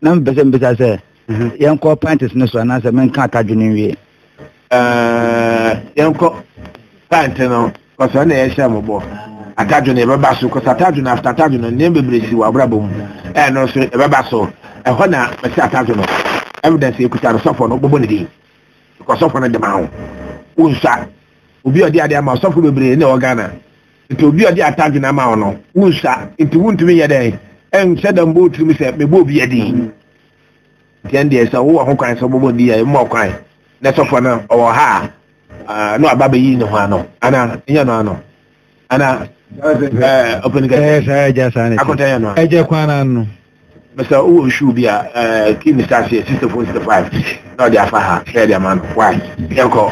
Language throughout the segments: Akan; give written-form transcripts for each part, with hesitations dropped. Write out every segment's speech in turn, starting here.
na mpese mpese say yanko panties no so na say men ka atadwene wie yanko pant no ko so na ye hye mobo atadwene be ba so ko atadwene after atadwene ne bebresi wa brabo mu no so e be ba so e ho na me say atadwene evidence e kuta so for no bobo ne di ko so for no de ma ho unsa obi odi ade ama so for bebre ne organa nti obi odi atadwene ama ho no unsa nti wuntumi ye den en sedam bo tumi se me bo obi adi tiende so wo ho kwan so bobo di ya mo kwan na so for no o ha no ababa yi ne ho ano ana nya no ano ana open ga just an akotan no eje kwana no Mr. Uwo Shubia, King Stasi, 6465. No, they are Faha, they're man. Why? Yanko,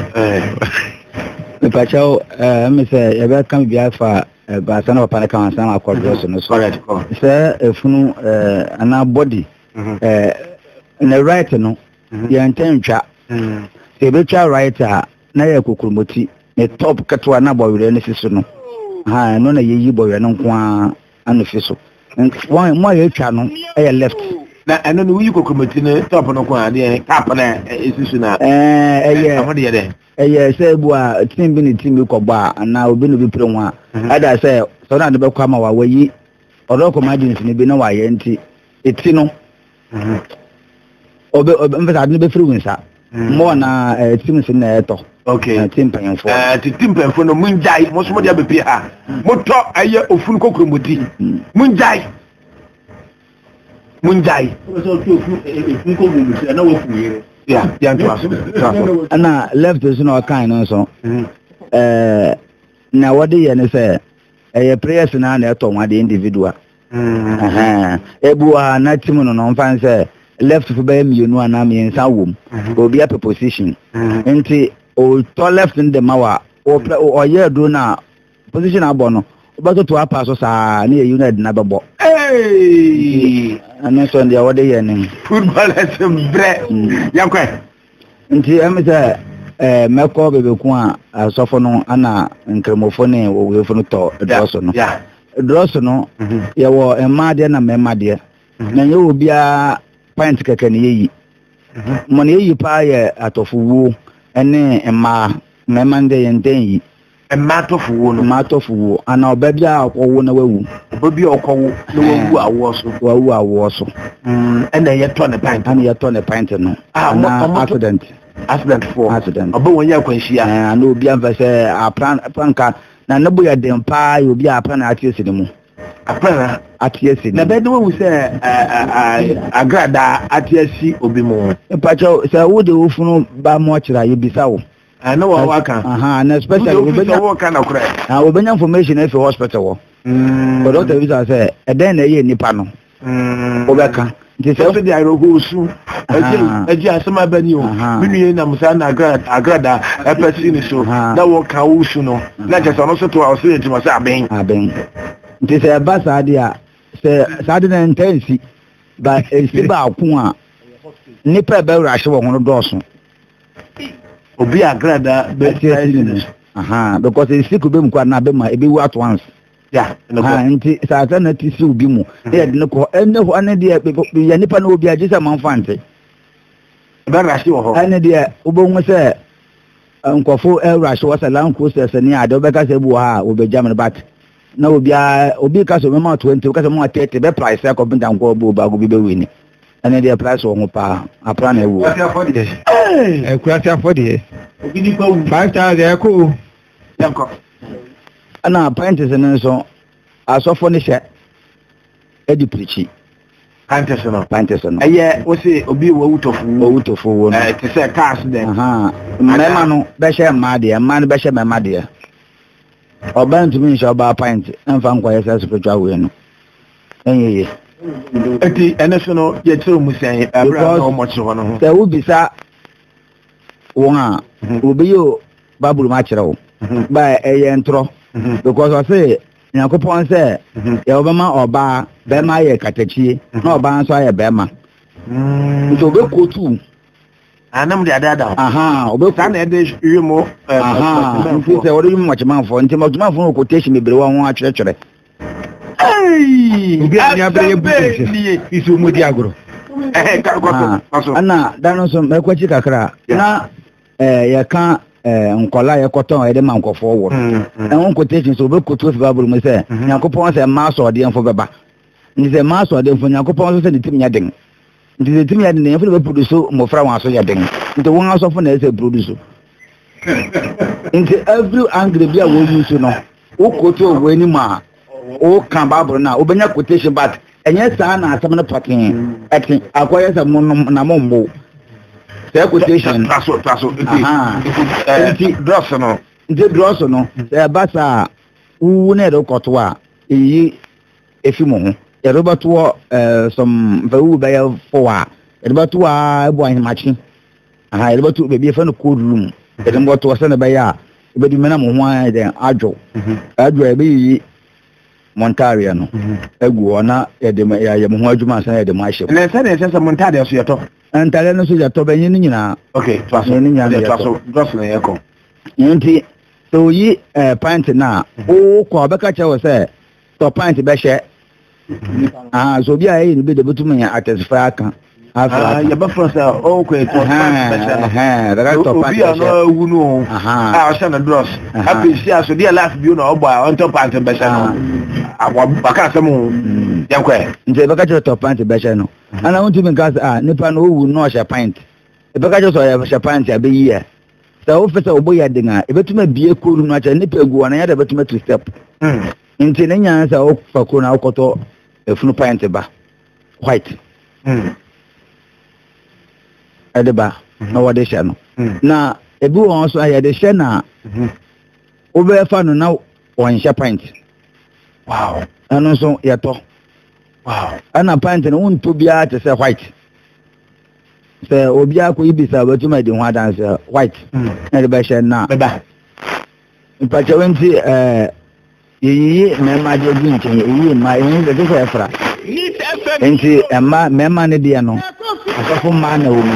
Pacho, Mr. Ebe come be alpha, but son of Panaka and son of Cordoso. Correct. Sir, if no, an body, in the writer, no, the intention, the better writer, Naya Kukumoti, a top Katuana boy with any system. Ah, no, ye boy, and no one official. One more channel, I left. Now, I know you could commit in a top on a quan, the capana is now. Yes, say, boy, team been a team bar, and now been to be put one. As I say, so that the come our way, or local margins in the Bino, it's no. I never through, sir. More now, teams in the okay, timping for timpen for no Munjai, most of the Pia. Moto, I hear of Funkomuti. Munjai. Yeah, young to Anna left is no kind also. Now what do you say? A prayer and an atom the individual. Ebua Natimun on fancy left for them, you know, and I'm in Sawum will be a proposition. And or to left in the Mawa or year do now position abono. But to our passos are near United Nababo. Hey, and that's on the other day. Football has some bread. Yanko. Until I'm say, Melco Bebuqua, a sophono, Anna, and Cremophone, or we for to Drossono. Yeah, Drossono, you were a Madian and Memadia. Then you will be a pint can ye. Money you pay at of woo. Ene ma memande yenten a matter of wo ana obabia akwo na wawu obi okwo na wawu awoso ene ye to ne pint no accident obo wonya kwanhia na obi amfase apranka na nabo ya dem pa obi apran atiesi ne mu apran atiesi na be no wu se agrada atiesi obi mu pacho se wo de wo funu ba mo kira ye bisawo na wa waka and especially obenya information if hospital but doctor visa say e den na ye nipa no obeka nti se de arogo su eji asema bani o minu na musa na agrada epesi ni so na wo ka wo su no na je so no so to o so yenti mo say aben nti se ba saade a se saade na intensi ba esi ba akun a nipa be rahye wo hono dooso obi agrada be because it's sick be mkwa na be ma e be wu at once nti saata na ti si obi mu e de ko enne ho ane de ya nipa na obi agisa manfante be rahye wo ho ane de obonwu se nkofo e rahye wo salan ko se ne ade obeka se bu ha obejam ne bat na obi ka so mema 20 ka so mema 30 be price e ko binda nko bu ba go bi be wini ane de price wo ho pa apra na ewu kurasi afodi obi ni ko 5000 eko yanko ana pints ne so asofo ne hye edi prechi pints no eye wo se obi wo wutofu wo no ti se car accident mema no be hye ma de no be hye mema de oban to me show ba pint enfa nkwa yesa spiritual way no enye eti enesono ye tiro musan abra no mo chiro no se wo bisa won a obi yo babulu ma kire wo ba eye ntro because I say Yakopon say ya obama oba be ma ye katachie na oba nso aye be ma so be kotu anam de adada obe sa na ede yimo nti se wori yimo machman fo nti machman fo quotation bebre wa ho atwetwere Ubi anya bere buti isu mudi agro. Ana dano so mekwachi kakra na ya kan nkola ya koton e de man nkofo wo. En quotation so be quote of Bible mo say Yakopon say ma so de enfo beba. Ni say ma so de enfo Yakopon so say tim nya den. Ndi tim nya den enfo be produce mofra wan so ya den. Nti won asofo na say produce. Nti every angle bia wo use no. O quote of any ma o kan Bible na obenya quotation but enye sa na asem no pakin atin akoye se na mombo se quotation paso dross no se basa wu na do koto a eyi efimu ho e robato some vewu be for a e robato a ebo ahemachi e robato be fa no cold room e robato se na be ya e be du mena mo ho a den adwo e be yi Montaria no egu ona ya mo ho adwuma san ya de mo ahye na se na se Montaria so yeto antale no so yeto be nyi nyina okay twaso ni nya twaso dross na yeko nti so yi pint na o ko abeka che wo se to pint be hye so bi ayi ni be de betum ya atesfa aka ya ba frost o ko to pint daga to pint be no wunu o sha na dross happy see aso dia life bi no ogba on to pint be hye no agwa baka samu yankwe nje baka che to pint be hye no ana won tumi gas nipa no wu no hye pint e baka che so ya hye pint ya be yi e so ofisa oboya dinga e betuma bie ko nu acha nipa egu ona ya da betuma to step nti ne nya sa o fako na okoto efunu pint ba white edeba na wode hye no na ebi won so ya de hye na obe fa no na won hye pint wow anu so yeto wow ana pint no won to bia te say white se obi akọ ibisa betuma di ho adanse white na de be hye na beba ipacha wenti yi mema de bi nchen yi ma yi de se efra enti emma mema ne de no asofo ma na wo mu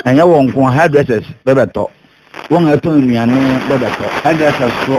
anya won ko hairdressers bebeto won aton nuane bebeto hairdressers so